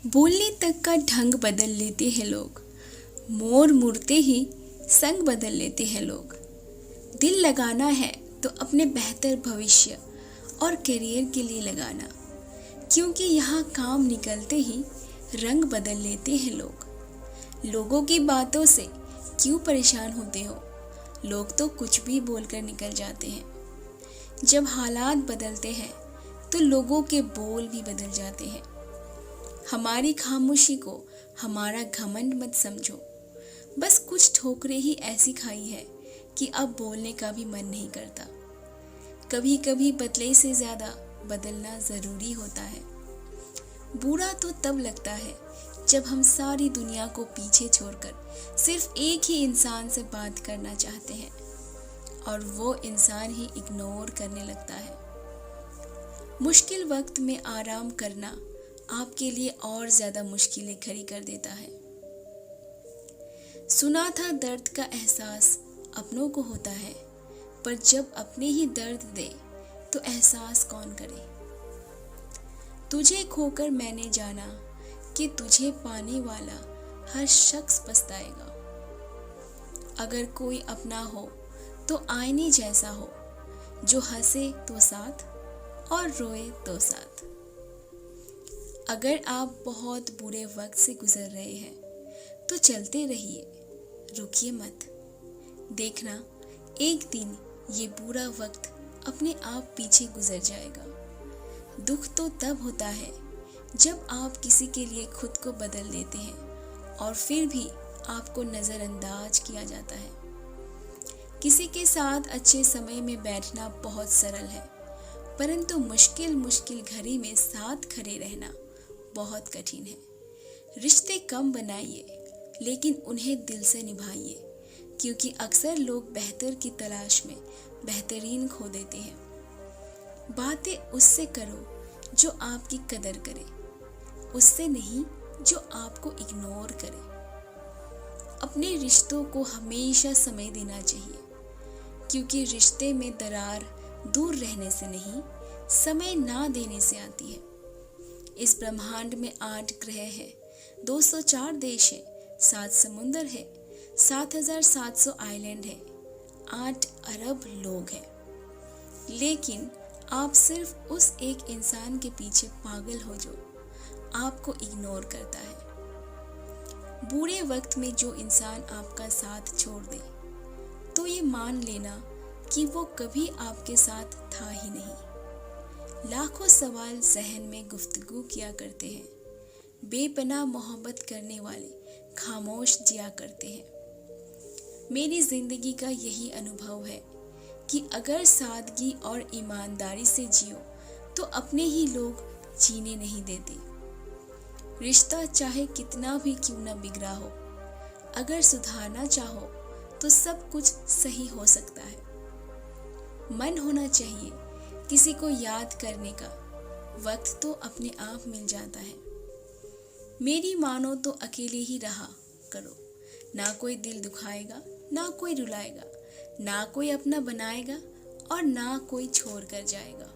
बोलने तक का ढंग बदल लेते हैं लोग। मोड़ मुड़ते ही संग बदल लेते हैं लोग। दिल लगाना है तो अपने बेहतर भविष्य और करियर के लिए लगाना, क्योंकि यहाँ काम निकलते ही रंग बदल लेते हैं लोग। लोगों की बातों से क्यों परेशान होते हो? लोग तो कुछ भी बोलकर निकल जाते हैं। जब हालात बदलते हैं तो लोगों के बोल भी बदल जाते हैं। हमारी खामोशी को हमारा घमंड मत समझो। बस कुछ ठोकरें ही ऐसी खाई है कि अब बोलने का भी मन नहीं करता। कभी कभी बदले से ज्यादा बदलना जरूरी होता है। बुरा तो तब लगता है जब हम सारी दुनिया को पीछे छोड़कर सिर्फ एक ही इंसान से बात करना चाहते हैं और वो इंसान ही इग्नोर करने लगता है। मुश्किल वक्त में आराम करना आपके लिए और ज्यादा मुश्किलें खड़ी कर देता है। सुना था दर्द का एहसास अपनों को होता है, पर जब अपने ही दर्द दे तो एहसास कौन करे। तुझे खोकर मैंने जाना कि तुझे पाने वाला हर शख्स पछताएगा। अगर कोई अपना हो तो आईने जैसा हो, जो हंसे तो साथ और रोए तो साथ। अगर आप बहुत बुरे वक्त से गुजर रहे हैं तो चलते रहिए, रुकिए मत। देखना एक दिन ये बुरा वक्त अपने आप पीछे गुजर जाएगा। दुख तो तब होता है जब आप किसी के लिए खुद को बदल देते हैं और फिर भी आपको नज़रअंदाज किया जाता है। किसी के साथ अच्छे समय में बैठना बहुत सरल है, परंतु मुश्किल घड़ी में साथ खड़े रहना बहुत कठिन है। रिश्ते कम बनाइए, लेकिन उन्हें दिल से निभाइए, क्योंकि अक्सर लोग बेहतर की तलाश में बेहतरीन खो देते हैं। बातें उससे करो जो आपकी कदर करे, उससे नहीं जो आपको इग्नोर करे। अपने रिश्तों को हमेशा समय देना चाहिए, क्योंकि रिश्ते में दरार दूर रहने से नहीं, समय ना देने से आती है। इस ब्रह्मांड में 8 ग्रह हैं, 204 देश हैं, 7 समुंदर है, 7700 आइलैंड है, 8 अरब लोग हैं। लेकिन आप सिर्फ उस एक इंसान के पीछे पागल हो जो आपको इग्नोर करता है। बुरे वक्त में जो इंसान आपका साथ छोड़ दे, तो ये मान लेना कि वो कभी आपके साथ था ही नहीं। लाखों सवाल जहन में गुफ्तगू किया करते हैं। बेपनाह मोहब्बत करने वाले खामोश जिया करते हैं। मेरी जिंदगी का यही अनुभव है कि अगर सादगी और ईमानदारी से जियो तो अपने ही लोग जीने नहीं देते। रिश्ता चाहे कितना भी क्यों न बिगड़ा हो, अगर सुधारना चाहो तो सब कुछ सही हो सकता है। मन होना चाहिए किसी को याद करने का, वक्त तो अपने आप मिल जाता है। मेरी मानो तो अकेले ही रहा करो, ना कोई दिल दुखाएगा, ना कोई रुलाएगा, ना कोई अपना बनाएगा और ना कोई छोड़ कर जाएगा।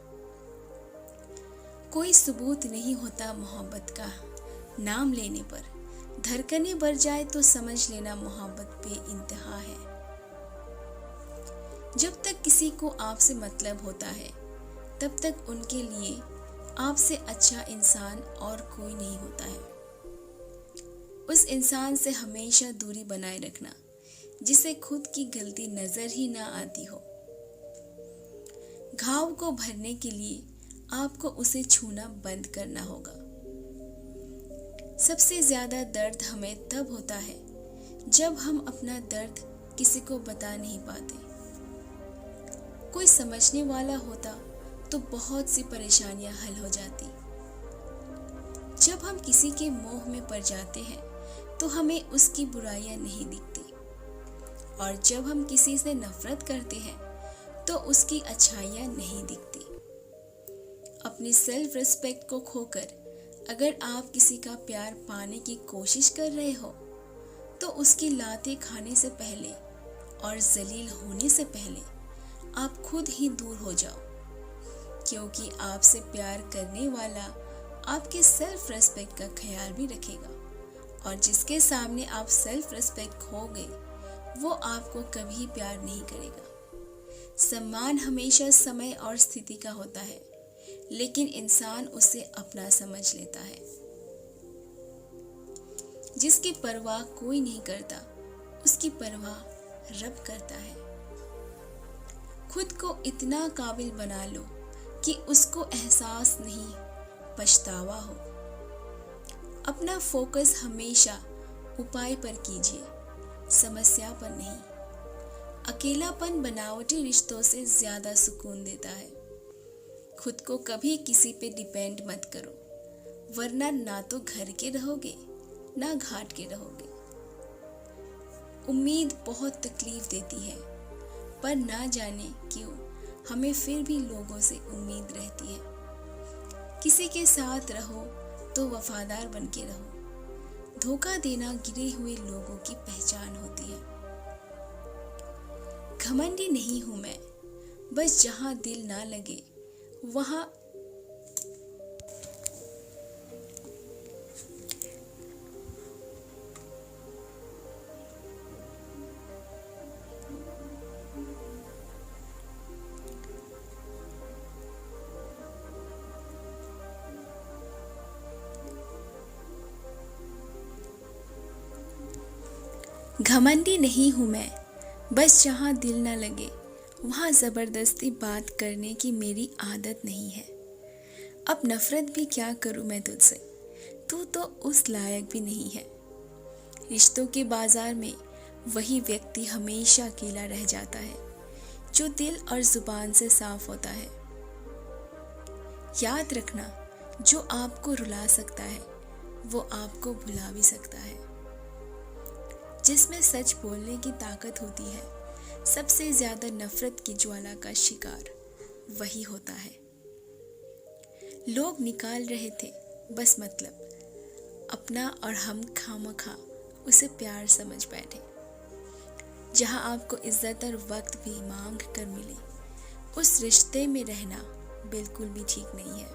कोई सबूत नहीं होता मोहब्बत का, नाम लेने पर धड़कनें बढ़ जाए तो समझ लेना मोहब्बत बेइंतहा है। जब तक किसी को आपसे मतलब होता है, तब तक उनके लिए आपसे अच्छा इंसान और कोई नहीं होता है। उस इंसान से हमेशा दूरी बनाए रखना जिसे खुद की गलती नजर ही ना आती हो। घाव को भरने के लिए आपको उसे छूना बंद करना होगा। सबसे ज्यादा दर्द हमें तब होता है जब हम अपना दर्द किसी को बता नहीं पाते। कोई समझने वाला होता तो बहुत सी परेशानियां हल हो जाती। जब हम किसी के मोह में पड़ जाते हैं तो हमें उसकी बुराइयां नहीं दिखती, और जब हम किसी से नफरत करते हैं तो उसकी अच्छाइयां नहीं दिखती। अपनी सेल्फ रिस्पेक्ट को खोकर अगर आप किसी का प्यार पाने की कोशिश कर रहे हो तो उसकी लातें खाने से पहले और जलील होने से पहले आप खुद ही दूर हो जाओ, क्योंकि आपसे प्यार करने वाला आपके सेल्फ रेस्पेक्ट का ख्याल भी रखेगा। और जिसके सामने आप सेल्फ रेस्पेक्ट खोगे वो आपको कभी प्यार नहीं करेगा। सम्मान हमेशा समय और स्थिति का होता है, लेकिन इंसान उसे अपना समझ लेता है। जिसकी परवाह कोई नहीं करता, उसकी परवाह रब करता है। खुद को इतना काबिल बना लो कि उसको एहसास नहीं, पछतावा हो। अपना फोकस हमेशा उपाय पर कीजिए, समस्या पर नहीं। अकेलापन बनावटी रिश्तों से ज्यादा सुकून देता है। खुद को कभी किसी पे डिपेंड मत करो, वरना ना तो घर के रहोगे ना घाट के रहोगे। उम्मीद बहुत तकलीफ देती है, पर ना जाने क्यों हमें फिर भी लोगों से उम्मीद रहती है। किसी के साथ रहो तो वफादार बन के रहो। धोखा देना गिरे हुए लोगों की पहचान होती है। घमंडी नहीं हूं मैं, बस जहां दिल ना लगे वहां घमंडी नहीं हूं मैं, बस जहां दिल ना लगे वहां जबरदस्ती बात करने की मेरी आदत नहीं है। अब नफरत भी क्या करूं मैं तुझसे, तू तो उस लायक भी नहीं है। रिश्तों के बाजार में वही व्यक्ति हमेशा अकेला रह जाता है जो दिल और जुबान से साफ होता है। याद रखना, जो आपको रुला सकता है वो आपको भुला भी सकता है। जिसमें सच बोलने की ताकत होती है, सबसे ज्यादा नफरत की ज्वाला का शिकार वही होता है। लोग निकाल रहे थे बस मतलब अपना, और हम खामखा उसे प्यार समझ बैठे। जहां आपको इज्जत और वक्त भी मांग कर मिले, उस रिश्ते में रहना बिल्कुल भी ठीक नहीं है।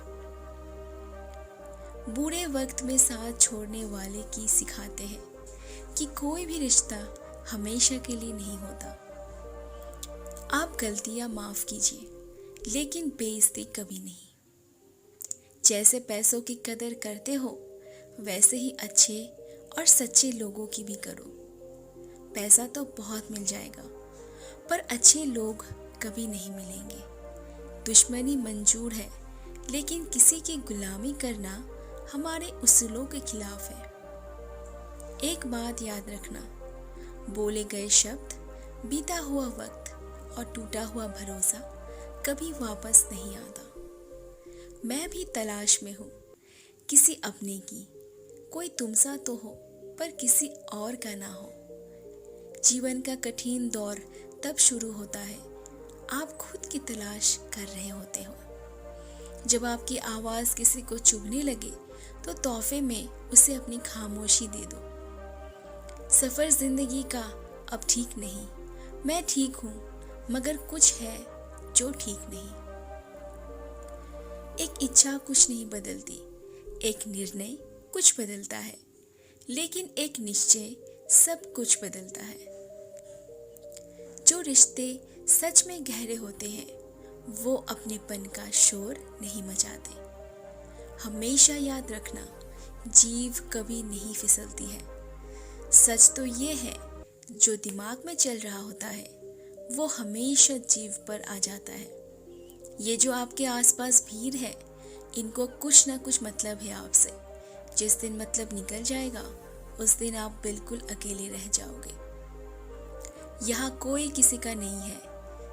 बुरे वक्त में साथ छोड़ने वाले की सिखाते हैं कि कोई भी रिश्ता हमेशा के लिए नहीं होता। आप गलतियां माफ कीजिए, लेकिन बेइज्जती कभी नहीं। जैसे पैसों की कदर करते हो, वैसे ही अच्छे और सच्चे लोगों की भी करो। पैसा तो बहुत मिल जाएगा, पर अच्छे लोग कभी नहीं मिलेंगे। दुश्मनी मंजूर है, लेकिन किसी की गुलामी करना हमारे उसूलों के खिलाफ है। एक बात याद रखना, बोले गए शब्द, बीता हुआ वक्त और टूटा हुआ भरोसा कभी वापस नहीं आता। मैं भी तलाश में हूँ किसी अपने की। कोई तुमसा तो हो, पर किसी और का ना हो। जीवन का कठिन दौर तब शुरू होता है आप खुद की तलाश कर रहे होते हो। जब आपकी आवाज़ किसी को चुभने लगे तो तोहफे में उसे अपनी खामोशी दे दो। सफ़र जिंदगी का अब ठीक नहीं, मैं ठीक हूँ मगर कुछ है जो ठीक नहीं। एक इच्छा कुछ नहीं बदलती, एक निर्णय कुछ बदलता है, लेकिन एक निश्चय सब कुछ बदलता है। जो रिश्ते सच में गहरे होते हैं वो अपनेपन का शोर नहीं मचाते। हमेशा याद रखना, जीभ कभी नहीं फिसलती है। सच तो ये है, जो दिमाग में चल रहा होता है वो हमेशा जीभ पर आ जाता है। ये जो आपके आसपास भीड़ है, इनको कुछ ना कुछ मतलब है आपसे। जिस दिन मतलब निकल जाएगा, उस दिन आप बिल्कुल अकेले रह जाओगे। यहाँ कोई किसी का नहीं है,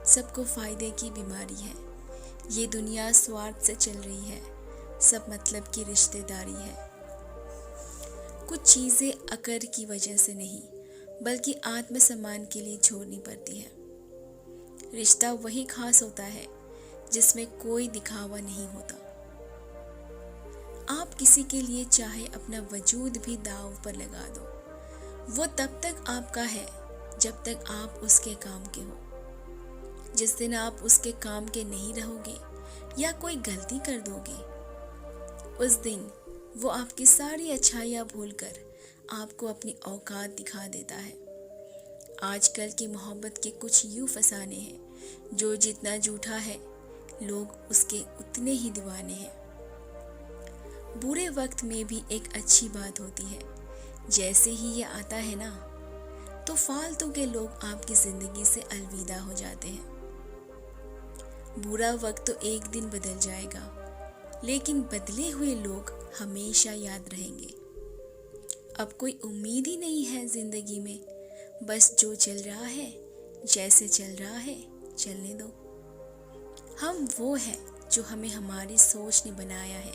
सबको फायदे की बीमारी है। ये दुनिया स्वार्थ से चल रही है, सब मतलब की रिश्तेदारी है। कुछ चीज़ें अकड़ की वजह से नहीं, बल्कि आत्मसम्मान के लिए छोड़नी पड़ती है। रिश्ता वही खास होता है जिसमें कोई दिखावा नहीं होता। आप किसी के लिए चाहे अपना वजूद भी दांव पर लगा दो, वो तब तक आपका है जब तक आप उसके काम के हो। जिस दिन आप उसके काम के नहीं रहोगे या कोई गलती कर दोगे, उस दिन वो आपकी सारी अच्छाइयाँ भूलकर आपको अपनी औकात दिखा देता है। आजकल की मोहब्बत के कुछ यूँ फसाने हैं, जो जितना झूठा है लोग उसके उतने ही दीवाने हैं। बुरे वक्त में भी एक अच्छी बात होती है, जैसे ही ये आता है ना, तो फालतू के लोग आपकी जिंदगी से अलविदा हो जाते हैं। बुरा वक्त तो एक दिन बदल जाएगा, लेकिन बदले हुए लोग हमेशा याद रहेंगे। अब कोई उम्मीद ही नहीं है जिंदगी में, बस जो चल रहा है, जैसे चल रहा है चलने दो। हम वो हैं जो हमें हमारी सोच ने बनाया है,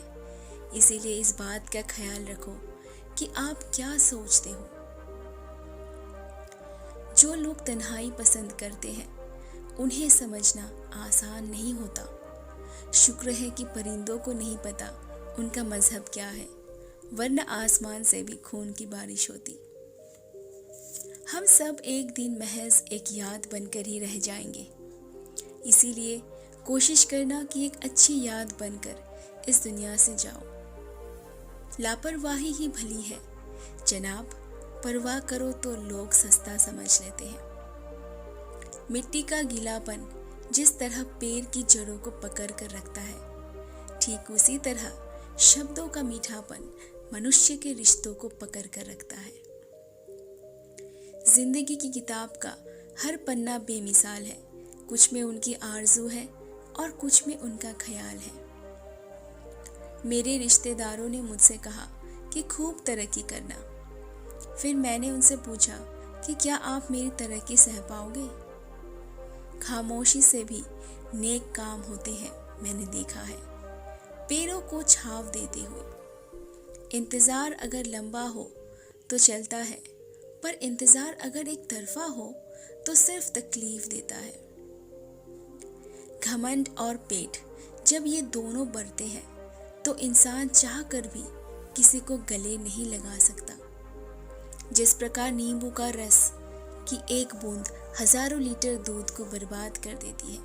इसीलिए इस बात का ख्याल रखो कि आप क्या सोचते हो। जो लोग तन्हाई पसंद करते हैं उन्हें समझना आसान नहीं होता। शुक्र है कि परिंदों को नहीं पता उनका मजहब क्या है, वरना आसमान से भी खून की बारिश होती। हम सब एक दिन महज एक याद बनकर ही रह जाएंगे, इसीलिए कोशिश करना कि एक अच्छी याद बनकर इस दुनिया से जाओ। लापरवाही ही भली है जनाब, परवाह करो तो लोग सस्ता समझ लेते हैं। मिट्टी का गीलापन जिस तरह पेड़ की जड़ों को पकड़ कर रखता है, ठीक उसी तरह शब्दों का मीठापन मनुष्य के रिश्तों को पकड़ कर रखता है। जिंदगी की किताब का हर पन्ना बेमिसाल है, कुछ में उनकी आरज़ू है और कुछ में उनका ख्याल है। मेरे रिश्तेदारों ने मुझसे कहा कि खूब तरक्की करना। फिर मैंने उनसे पूछा कि क्या आप मेरी तरक्की सह पाओगे? खामोशी से भी नेक काम होते हैं, मैंने देखा है, पैरों को छाव देते हुए। इंतज़ार अगर लंबा हो तो चलता है, पर इंतज़ार अगर एक तरफा हो तो सिर्फ तकलीफ देता है। घमंड और पेट जब ये दोनों बढ़ते हैं तो इंसान चाह कर भी किसी को गले नहीं लगा सकता। जिस प्रकार नींबू का रस की एक बूंद हजारों लीटर दूध को बर्बाद कर देती है,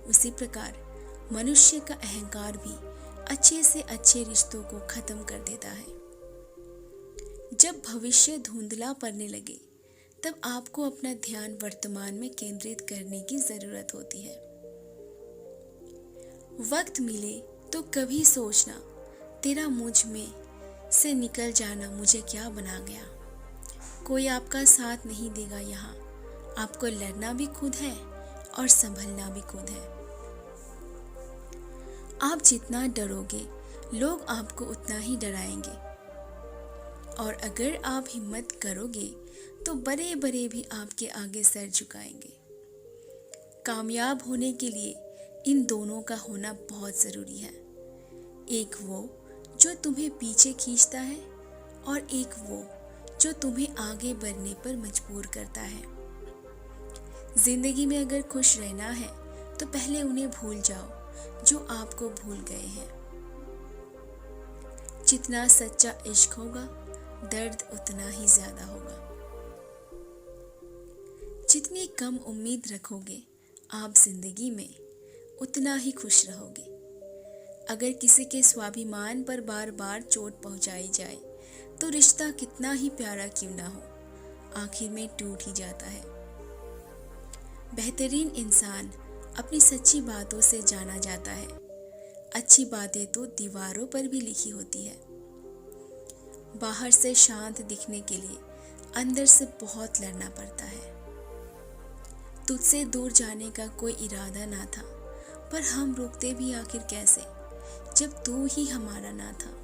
उसी प्रकार मनुष्य का अहंकार भी अच्छे से अच्छे रिश्तों को खत्म कर देता है। जब भविष्य धुंधला पड़ने लगे, तब आपको अपना ध्यान वर्तमान में केंद्रित करने की जरूरत होती है। वक्त मिले तो कभी सोचना, तेरा मुझ में से निकल जाना मुझे क्या बना गया। कोई आपका साथ नहीं देगा यहाँ, आपको लड़ना भी खुद है और संभलना भी खुद है। आप जितना डरोगे, लोग आपको उतना ही डराएंगे, और अगर आप हिम्मत करोगे तो बड़े बड़े भी आपके आगे सर झुकाएंगे। कामयाब होने के लिए इन दोनों का होना बहुत ज़रूरी है। एक वो जो तुम्हें पीछे खींचता है, और एक वो जो तुम्हें आगे बढ़ने पर मजबूर करता है। जिंदगी में अगर खुश रहना है तो पहले उन्हें भूल जाओ जो आपको भूल गए हैं। जितना सच्चा इश्क होगा, दर्द उतना ही ज्यादा होगा। जितनी कम उम्मीद रखोगे आप जिंदगी में, उतना ही खुश रहोगे। अगर किसी के स्वाभिमान पर बार बार चोट पहुंचाई जाए तो रिश्ता कितना ही प्यारा क्यों ना हो, आखिर में टूट ही जाता है। बेहतरीन इंसान अपनी सच्ची बातों से जाना जाता है। अच्छी बातें तो दीवारों पर भी लिखी होती है। बाहर से शांत दिखने के लिए अंदर से बहुत लड़ना पड़ता है। तुझसे दूर जाने का कोई इरादा ना था, पर हम रुकते भी आखिर कैसे, जब तू ही हमारा ना था।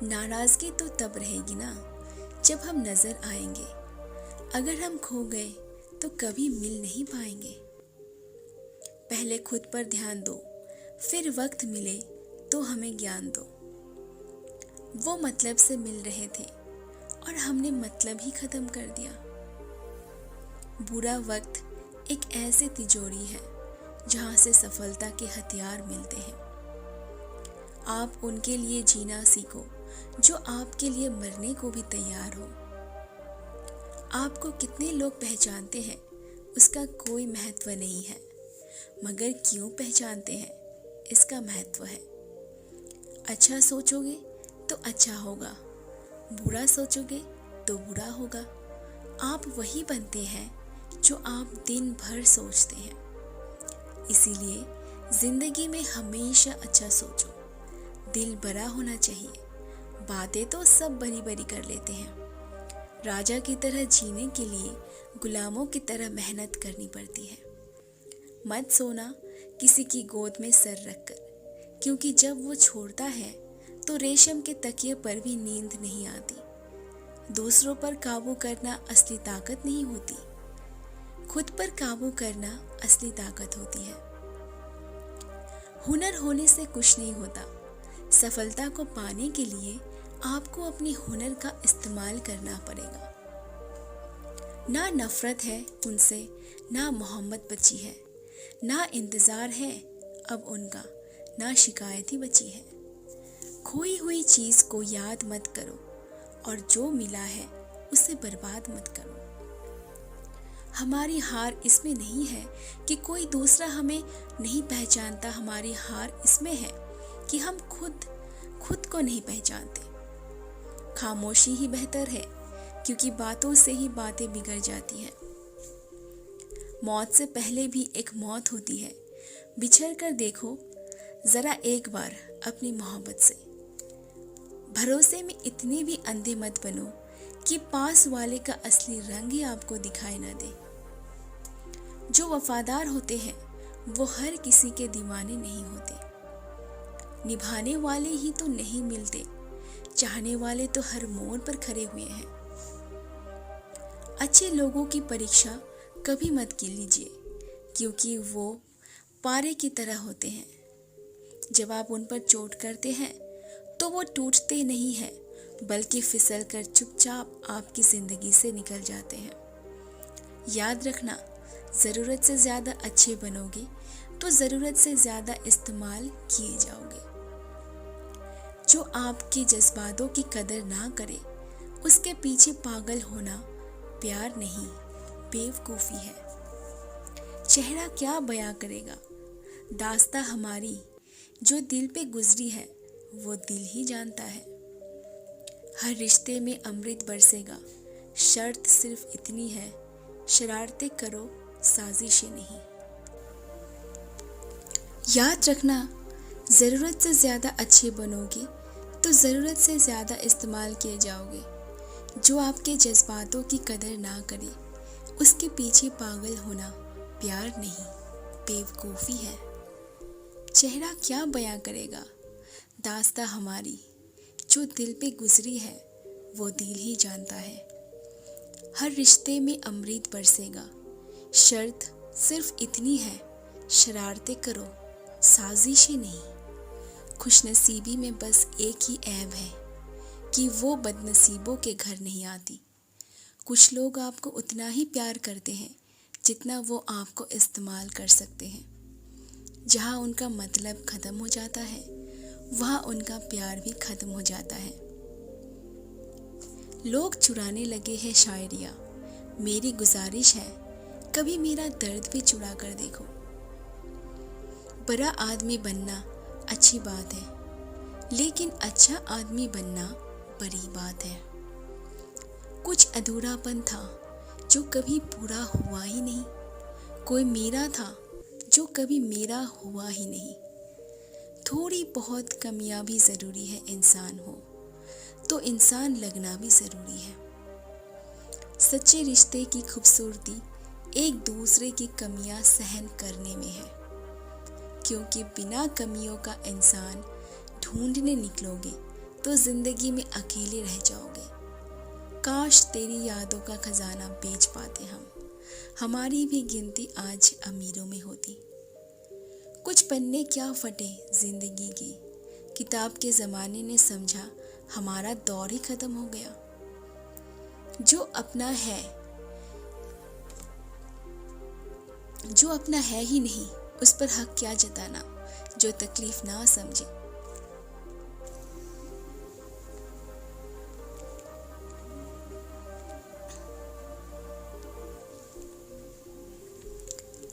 नाराजगी तो तब रहेगी ना जब हम नजर आएंगे। अगर हम खो गए तो कभी मिल नहीं पाएंगे। पहले खुद पर ध्यान दो, फिर वक्त मिले तो हमें ज्ञान दो। वो मतलब से मिल रहे थे और हमने मतलब ही खत्म कर दिया। बुरा वक्त एक ऐसी तिजोरी है जहां से सफलता के हथियार मिलते हैं। आप उनके लिए जीना सीखो जो आपके लिए मरने को भी तैयार हो। आपको कितने लोग पहचानते हैं उसका कोई महत्व नहीं है, मगर क्यों पहचानते हैं इसका महत्व है। अच्छा सोचोगे तो अच्छा होगा, बुरा सोचोगे तो बुरा होगा। आप वही बनते हैं जो आप दिन भर सोचते हैं। इसीलिए जिंदगी में हमेशा अच्छा सोचो, दिल बड़ा होना चाहिए। बातें तो सब बड़ी बड़ी कर लेते हैं। राजा की तरह जीने के लिए गुलामों की तरह मेहनत करनी पड़ती है। मत सोना किसी की गोद में सर रखकर, क्योंकि जब वो छोड़ता है तो रेशम के तकिए पर भी नींद नहीं आती। दूसरों पर काबू करना असली ताकत नहीं होती, खुद पर काबू करना असली ताकत होती है। हुनर होने से कुछ नहीं होता। सफलता को पाने के लिए आपको अपने हुनर का इस्तेमाल करना पड़ेगा। ना नफरत है उनसे, ना मोहब्बत बची है, ना इंतज़ार है अब उनका, ना शिकायत ही बची है। खोई हुई चीज़ को याद मत करो और जो मिला है उसे बर्बाद मत करो। हमारी हार इसमें नहीं है कि कोई दूसरा हमें नहीं पहचानता, हमारी हार इसमें है कि हम खुद को नहीं पहचानते। खामोशी ही बेहतर है, क्योंकि बातों से ही बातें बिगड़ जाती हैं। मौत से पहले भी एक मौत होती है। बिछड़ कर देखो जरा एक बार अपनी मोहब्बत से। भरोसे में इतने भी अंधे मत बनो कि पास वाले का असली रंग ही आपको दिखाई न दे। जो वफादार होते हैं वो हर किसी के दीवाने नहीं होते। निभाने वाले ही तो नहीं मिलते, चाहने वाले तो हर मोड़ पर खड़े हुए हैं। अच्छे लोगों की परीक्षा कभी मत कीजिए, क्योंकि वो पारे की तरह होते हैं। जब आप उन पर चोट करते हैं तो वो टूटते नहीं हैं, बल्कि फिसल कर चुपचाप आपकी जिंदगी से निकल जाते हैं। याद रखना, ज़रूरत से ज़्यादा अच्छे बनोगे तो ज़रूरत से ज़्यादा इस्तेमाल किए जाओगे। जो आपके जज्बातों की कदर ना करे उसके पीछे पागल होना प्यार नहीं, बेवकूफ़ी है। चेहरा क्या बयां करेगा, दास्ता हमारी जो दिल पे गुजरी है वो दिल ही जानता है। हर रिश्ते में अमृत बरसेगा, शर्त सिर्फ इतनी है, शरारतें करो साजिशें नहीं। याद रखना, ज़रूरत से ज़्यादा अच्छे बनोगे तो ज़रूरत से ज़्यादा इस्तेमाल किए जाओगे। जो आपके जज्बातों की कदर ना करे उसके पीछे पागल होना प्यार नहीं, बेवकूफ़ी है। चेहरा क्या बयां करेगा, दास्तां हमारी जो दिल पे गुजरी है वो दिल ही जानता है। हर रिश्ते में अमृत बरसेगा, शर्त सिर्फ इतनी है, शरारतें करो साजिशें नहीं। खुशनसीबी में बस एक ही ऐब है कि वो बदनसीबों के घर नहीं आती। कुछ लोग आपको उतना ही प्यार करते हैं जितना वो आपको इस्तेमाल कर सकते हैं। जहाँ उनका मतलब ख़त्म हो जाता है वहाँ उनका प्यार भी ख़त्म हो जाता है। लोग चुराने लगे हैं शायरियाँ, मेरी गुजारिश है कभी मेरा दर्द भी चुरा कर देखो। बड़ा आदमी बनना अच्छी बात है, लेकिन अच्छा आदमी बनना बड़ी बात है। कुछ अधूरापन था जो कभी पूरा हुआ ही नहीं, कोई मेरा था जो कभी मेरा हुआ ही नहीं। थोड़ी बहुत कमियां भी ज़रूरी है, इंसान हो तो इंसान लगना भी ज़रूरी है। सच्चे रिश्ते की खूबसूरती एक दूसरे की कमियां सहन करने में है, क्योंकि बिना कमियों का इंसान ढूंढने निकलोगे तो ज़िंदगी में अकेले रह जाओगे। काश तेरी यादों का खजाना बेच पाते हम, हमारी भी गिनती आज अमीरों में होती। कुछ पन्ने क्या फटे जिंदगी की, किताब के ज़माने ने समझा हमारा दौर ही ख़त्म हो गया। जो अपना है ही नहीं उस पर हक क्या जताना, जो तकलीफ ना समझे।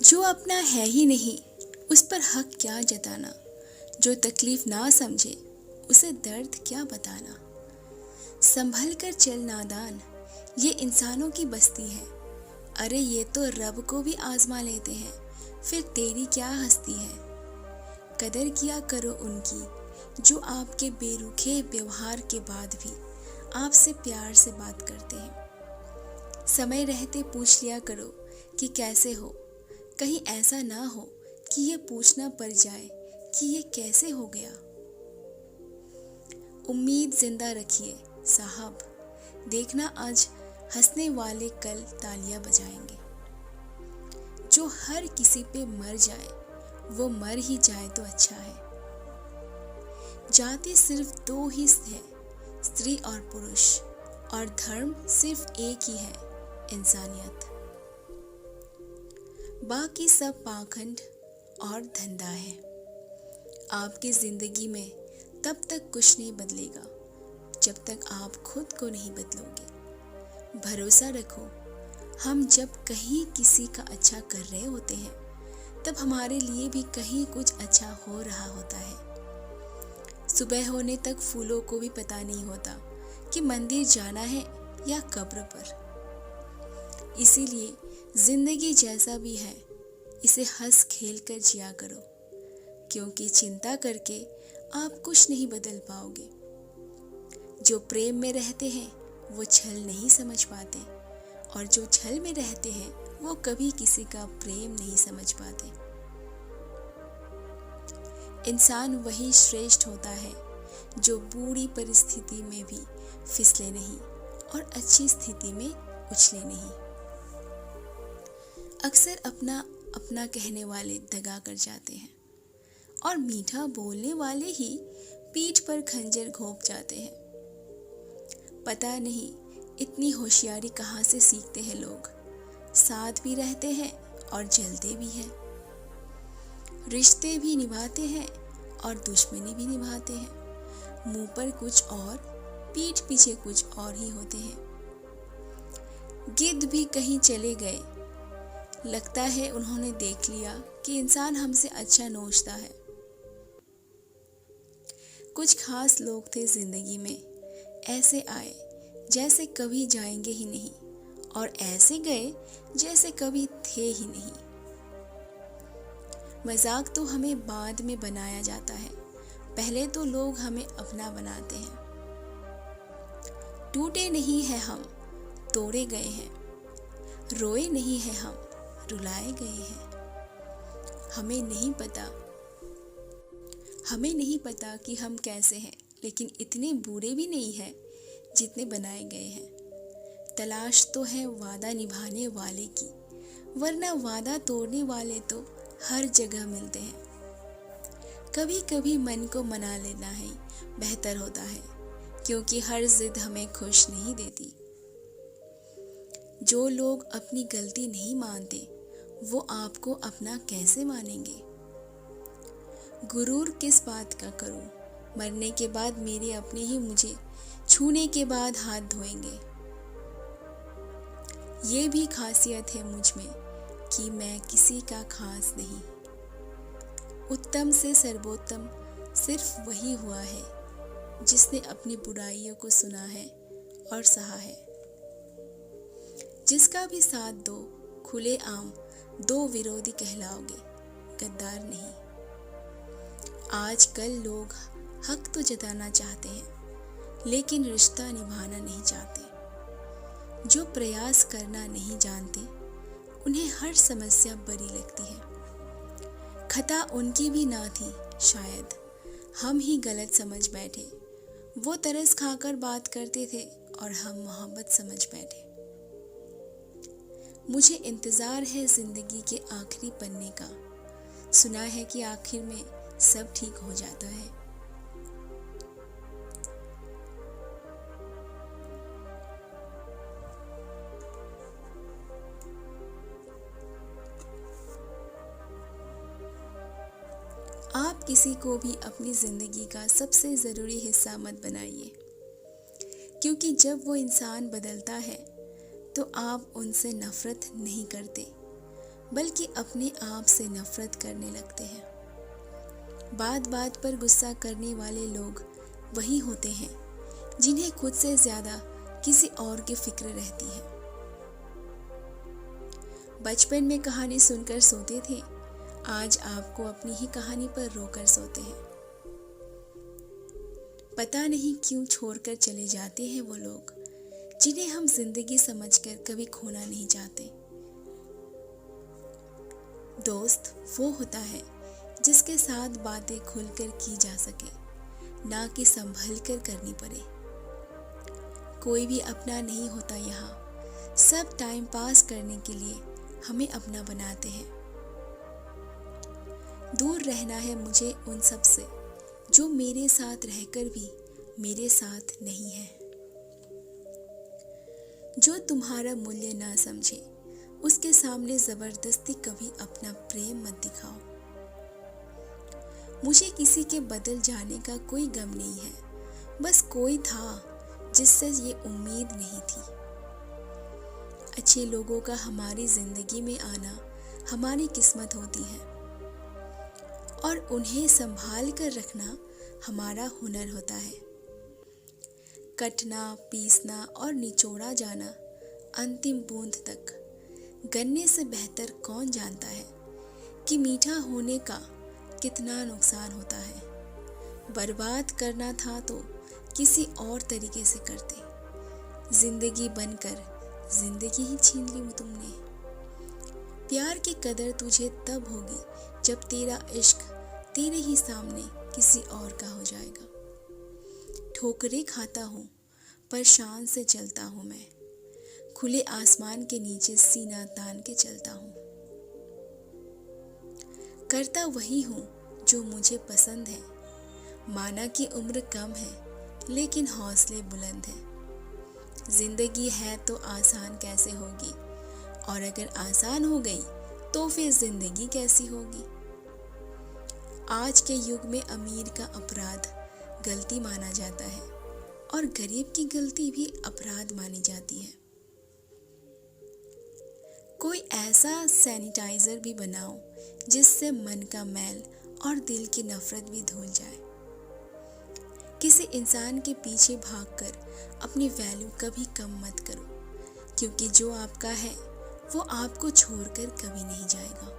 जो अपना है ही नहीं उस पर हक क्या जताना, जो तकलीफ ना समझे उसे दर्द क्या बताना। संभल कर चल नादान, ये इंसानों की बस्ती है। अरे ये तो रब को भी आजमा लेते हैं, फिर तेरी क्या हस्ती है। कदर किया करो उनकी जो आपके बेरुखे व्यवहार के बाद भी आपसे प्यार से बात करते हैं। समय रहते पूछ लिया करो कि कैसे हो, कहीं ऐसा ना हो कि ये पूछना पड़ जाए कि ये कैसे हो गया। उम्मीद जिंदा रखिए साहब, देखना आज हंसने वाले कल तालियां बजाएंगे। जो हर किसी पे मर जाए वो मर ही जाए तो अच्छा है। जाति सिर्फ दो ही है, स्त्री और पुरुष, और धर्म सिर्फ एक ही है, इंसानियत। बाकी सब पाखंड और धंधा है। आपकी जिंदगी में तब तक कुछ नहीं बदलेगा जब तक आप खुद को नहीं बदलोगे। भरोसा रखो, हम जब कहीं किसी का अच्छा कर रहे होते हैं तब हमारे लिए भी कहीं कुछ अच्छा हो रहा होता है। सुबह होने तक फूलों को भी पता नहीं होता कि मंदिर जाना है या कब्र पर। इसीलिए जिंदगी जैसा भी है इसे हंस खेल कर जिया करो, क्योंकि चिंता करके आप कुछ नहीं बदल पाओगे। जो प्रेम में रहते हैं वो छल नहीं समझ पाते, और जो छल में रहते हैं वो कभी किसी का प्रेम नहीं समझ पाते। इंसान वही श्रेष्ठ होता है जो बुरी परिस्थिति में भी फिसले नहीं और अच्छी स्थिति में उछले नहीं। अक्सर अपना अपना कहने वाले दगा कर जाते हैं और मीठा बोलने वाले ही पीठ पर खंजर घोंप जाते हैं। पता नहीं इतनी होशियारी कहाँ से सीखते हैं लोग। साथ भी रहते हैं और जलते भी हैं, रिश्ते भी निभाते हैं और दुश्मनी भी निभाते हैं। मुंह पर कुछ और, पीठ पीछे कुछ और ही होते हैं। गिद्ध भी कहीं चले गए, लगता है उन्होंने देख लिया कि इंसान हमसे अच्छा नोचता है। कुछ खास लोग थे जिंदगी में, ऐसे आए जैसे कभी जाएंगे ही नहीं, और ऐसे गए जैसे कभी थे ही नहीं। मजाक तो हमें बाद में बनाया जाता है, पहले तो लोग हमें अपना बनाते हैं। टूटे नहीं हैं हम, तोड़े गए हैं। रोए नहीं हैं हम, रुलाए गए हैं। हमें नहीं पता कि हम कैसे हैं, लेकिन इतने बुरे भी नहीं हैं जितने बनाए गए हैं। तलाश तो है वादा निभाने वाले की, वरना वादा तोड़ने वाले तो हर जगह मिलते हैं। कभी कभी मन को मना लेना ही बेहतर होता है, क्योंकि हर जिद हमें खुश नहीं देती। जो लोग अपनी गलती नहीं मानते वो आपको अपना कैसे मानेंगे। गुरूर किस बात का करूं, मरने के बाद मेरे अपने ही मुझे छूने के बाद हाथ धोएंगे। ये भी खासियत है मुझ में कि मैं किसी का खास नहीं। उत्तम से सर्वोत्तम सिर्फ वही हुआ है जिसने अपनी बुराइयों को सुना है और सहा है। जिसका भी साथ दो, खुले आम दो विरोधी कहलाओगे, गद्दार नहीं। आजकल लोग हक तो जताना चाहते हैं, लेकिन रिश्ता निभाना नहीं चाहते। जो प्रयास करना नहीं जानते उन्हें हर समस्या बुरी लगती है। खता उनकी भी ना थी, शायद हम ही गलत समझ बैठे। वो तरस खाकर बात करते थे और हम मोहब्बत समझ बैठे। मुझे इंतज़ार है जिंदगी के आखिरी पन्ने का। सुना है कि आखिर में सब ठीक हो जाता है। आप किसी को भी अपनी जिंदगी का सबसे ज़रूरी हिस्सा मत बनाइए, क्योंकि जब वो इंसान बदलता है तो आप उनसे नफरत नहीं करते, बल्कि अपने आप से नफरत करने लगते हैं। बात बात पर गुस्सा करने वाले लोग वही होते हैं जिन्हें खुद से ज्यादा किसी और की फिक्र रहती है। बचपन में कहानी सुनकर सोते थे, आज आपको अपनी ही कहानी पर रोकर सोते हैं। पता नहीं क्यों छोड़कर चले जाते हैं वो लोग जिन्हें हम जिंदगी समझकर कभी खोना नहीं चाहते। दोस्त वो होता है जिसके साथ बातें खुलकर की जा सके, ना कि संभल कर करनी पड़े। कोई भी अपना नहीं होता यहाँ, सब टाइम पास करने के लिए हमें अपना बनाते हैं। दूर रहना है मुझे उन सब से जो मेरे साथ रहकर भी मेरे साथ नहीं है। जो तुम्हारा मूल्य ना समझे उसके सामने जबरदस्ती कभी अपना प्रेम मत दिखाओ। मुझे किसी के बदल जाने का कोई गम नहीं है, बस कोई था जिससे ये उम्मीद नहीं थी। अच्छे लोगों का हमारी जिंदगी में आना हमारी किस्मत होती है और उन्हें संभाल कर रखना हमारा हुनर होता है। कटना, पीसना और निचोड़ा जाना अंतिम बूंद तक गन्ने से बेहतर कौन जानता है कि मीठा होने का कितना नुकसान होता है। बर्बाद करना था तो किसी और तरीके से करते। जिंदगी बनकर जिंदगी ही छीन ली तुमने। प्यार की कदर तुझे तब होगी जब तेरा इश्क तेरे ही सामने किसी और का हो जाएगा। ठोकरें खाता हूँ पर शान से चलता हूँ मैं, खुले आसमान के नीचे सीना तान के चलता हूँ। करता वही हूँ जो मुझे पसंद है, माना कि उम्र कम है लेकिन हौसले बुलंद है। जिंदगी है तो आसान कैसे होगी, और अगर आसान हो गई तो फिर जिंदगी कैसी होगी। आज के युग में अमीर का अपराध गलती माना जाता है और गरीब की गलती भी अपराध मानी जाती है। कोई ऐसा सैनिटाइजर भी बनाओ जिससे मन का मैल और दिल की नफरत भी धुल जाए। किसी इंसान के पीछे भागकर अपनी वैल्यू कभी कम मत करो, क्योंकि जो आपका है वो आपको छोड़कर कभी नहीं जाएगा।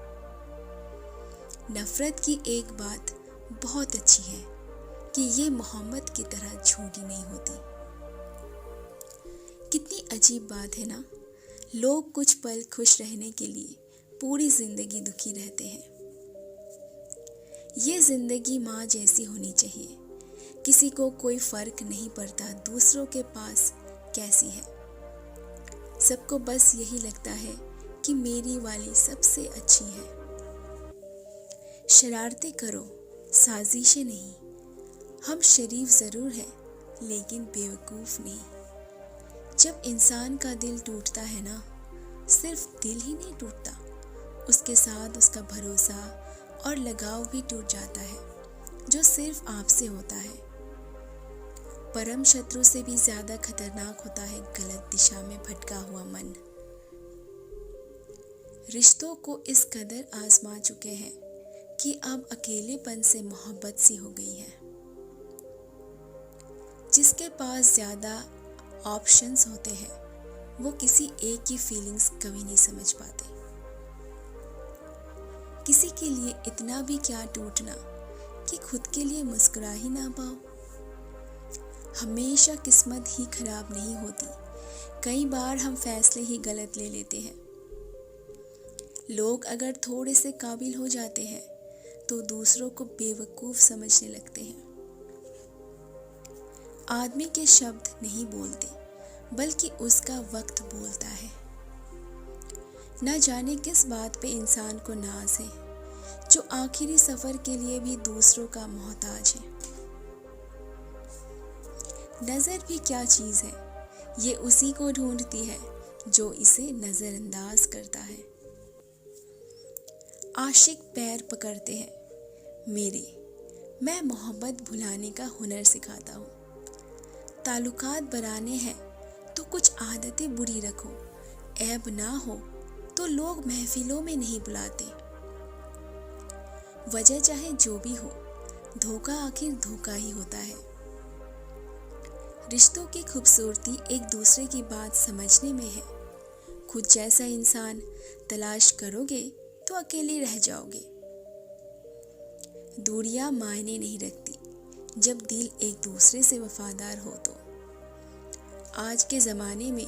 नफरत की एक बात बहुत अच्छी है कि ये मोहब्बत की तरह झूठी नहीं होती। कितनी अजीब बात है ना, लोग कुछ पल खुश रहने के लिए पूरी जिंदगी दुखी रहते हैं। ये जिंदगी माँ जैसी होनी चाहिए, किसी को कोई फर्क नहीं पड़ता दूसरों के पास कैसी है। सबको बस यही लगता है कि मेरी वाली सबसे अच्छी है। शरारतें करो, साजिशें नहीं। हम शरीफ जरूर हैं लेकिन बेवकूफ नहीं। जब इंसान का दिल टूटता है ना, सिर्फ दिल ही नहीं टूटता, उसके साथ उसका भरोसा और लगाव भी टूट जाता है, जो सिर्फ आपसे होता है। परम शत्रु से भी ज्यादा खतरनाक होता है गलत दिशा में भटका हुआ मन। रिश्तों को इस कदर आजमा चुके हैं कि अब अकेलेपन से मोहब्बत सी हो गई है। जिसके पास ज्यादा ऑप्शंस होते हैं वो किसी एक की फीलिंग्स कभी नहीं समझ पाते। किसी के लिए इतना भी क्या टूटना कि खुद के लिए मुस्कुरा ही ना पाओ। हमेशा किस्मत ही खराब नहीं होती, कई बार हम फैसले ही गलत ले लेते हैं। लोग अगर थोड़े से काबिल हो जाते हैं तो दूसरों को बेवकूफ समझने लगते हैं। आदमी के शब्द नहीं बोलते बल्कि उसका वक्त बोलता है। न जाने किस बात पे इंसान को नाज है, जो आखिरी सफर के लिए भी दूसरों का मोहताज है। नजर भी क्या चीज है, ये उसी को ढूंढती है जो इसे नजरअंदाज करता है। आशिक पैर पकड़ते हैं मेरे, मैं मोहब्बत भुलाने का हुनर सिखाता हूँ। ताल्लुकात बनाने हैं तो कुछ आदतें बुरी रखो, ऐब ना हो तो लोग महफिलों में नहीं बुलाते। वजह चाहे जो भी हो, धोखा आखिर धोखा ही होता है। रिश्तों की खूबसूरती एक दूसरे की बात समझने में है। खुद जैसा इंसान तलाश करोगे तो अकेले रह जाओगे। दूरियां मायने नहीं रखती जब दिल एक दूसरे से वफादार हो तो। आज के ज़माने में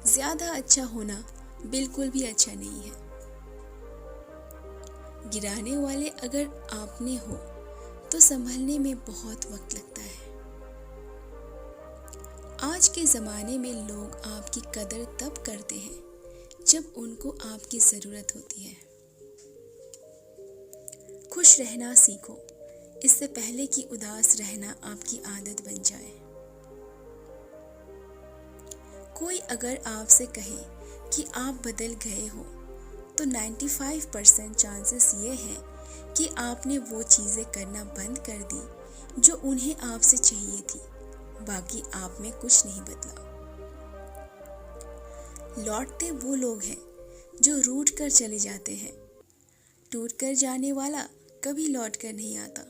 ज़्यादा अच्छा होना बिल्कुल भी अच्छा नहीं है। गिराने वाले अगर आपने हो तो संभलने में बहुत वक्त लगता है। आज के ज़माने में लोग आपकी कदर तब करते हैं जब उनको आपकी ज़रूरत होती है। खुश रहना सीखो, इससे पहले कि उदास रहना आपकी आदत बन जाए। कोई अगर आपसे कहे कि आप बदल गए हो तो 95% चांसेस ये हैं कि आपने वो चीज़ें करना बंद कर दी जो उन्हें आपसे चाहिए थी। बाकी आप में कुछ नहीं बदला। लौटते वो लोग हैं जो रूठ कर चले जाते हैं। टूट कर जाने वाला कभी लौट कर नहीं आता।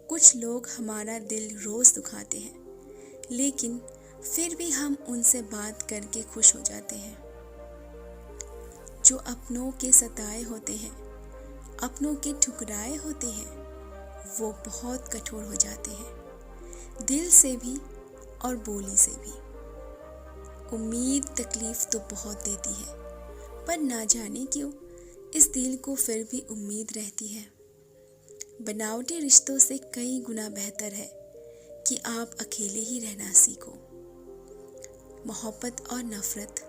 कुछ लोग हमारा दिल रोज दुखाते हैं, लेकिन फिर भी हम उनसे बात करके खुश हो जाते हैं। जो अपनों के सताए होते हैं, अपनों के ठुकराए होते हैं, वो बहुत कठोर हो जाते हैं, दिल से भी और बोली से भी। उम्मीद तकलीफ तो बहुत देती है, पर ना जाने क्यों इस दिल को फिर भी उम्मीद रहती है। बनावटी रिश्तों से कई गुना बेहतर है कि आप अकेले ही रहना सीखो। मोहब्बत और नफरत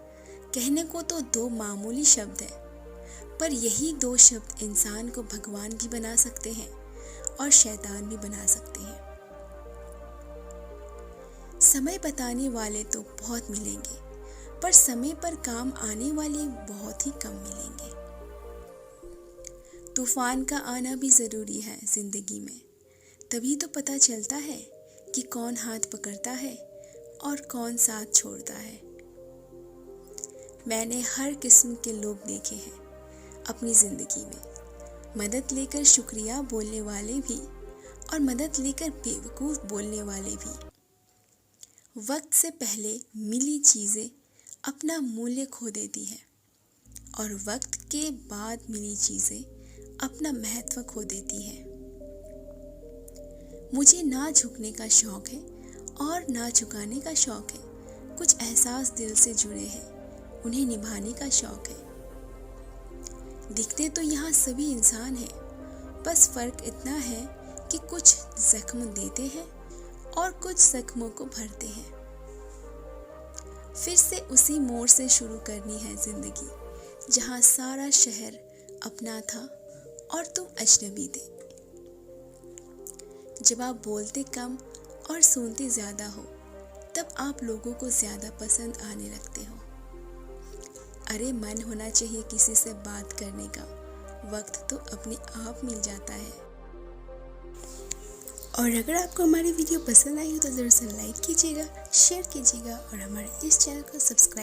कहने को तो दो मामूली शब्द हैं, पर यही दो शब्द इंसान को भगवान भी बना सकते हैं और शैतान भी बना सकते हैं। समय बताने वाले तो बहुत मिलेंगे, पर समय पर काम आने वाले बहुत ही कम मिलेंगे। तूफान का आना भी ज़रूरी है ज़िंदगी में, तभी तो पता चलता है कि कौन हाथ पकड़ता है और कौन साथ छोड़ता है। मैंने हर किस्म के लोग देखे हैं अपनी ज़िंदगी में, मदद लेकर शुक्रिया बोलने वाले भी और मदद लेकर बेवकूफ़ बोलने वाले भी। वक्त से पहले मिली चीज़ें अपना मूल्य खो देती हैं और वक्त के बाद मिली चीज़ें अपना महत्व खो देती हैं। मुझे ना झुकने का शौक़ है और ना झुकाने का शौक़ है। कुछ एहसास दिल से जुड़े हैं, उन्हें निभाने का शौक़ है। दिखते तो यहाँ सभी इंसान हैं, बस फ़र्क इतना है कि कुछ जख्म देते हैं और कुछ जख्मों को भरते हैं। फिर से उसी मोड़ से शुरू करनी है ज़िंदगी, जहाँ सारा शहर अपना था और तुम अजनबी थे। जब आप बोलते कम और सुनते ज़्यादा हो, तब आप लोगों को ज़्यादा पसंद आने लगते हो। अरे मन होना चाहिए किसी से बात करने का, वक्त तो अपने आप मिल जाता है। और अगर आपको हमारी वीडियो पसंद आई हो तो ज़रूर से लाइक कीजिएगा, शेयर कीजिएगा और हमारे इस चैनल को सब्सक्राइब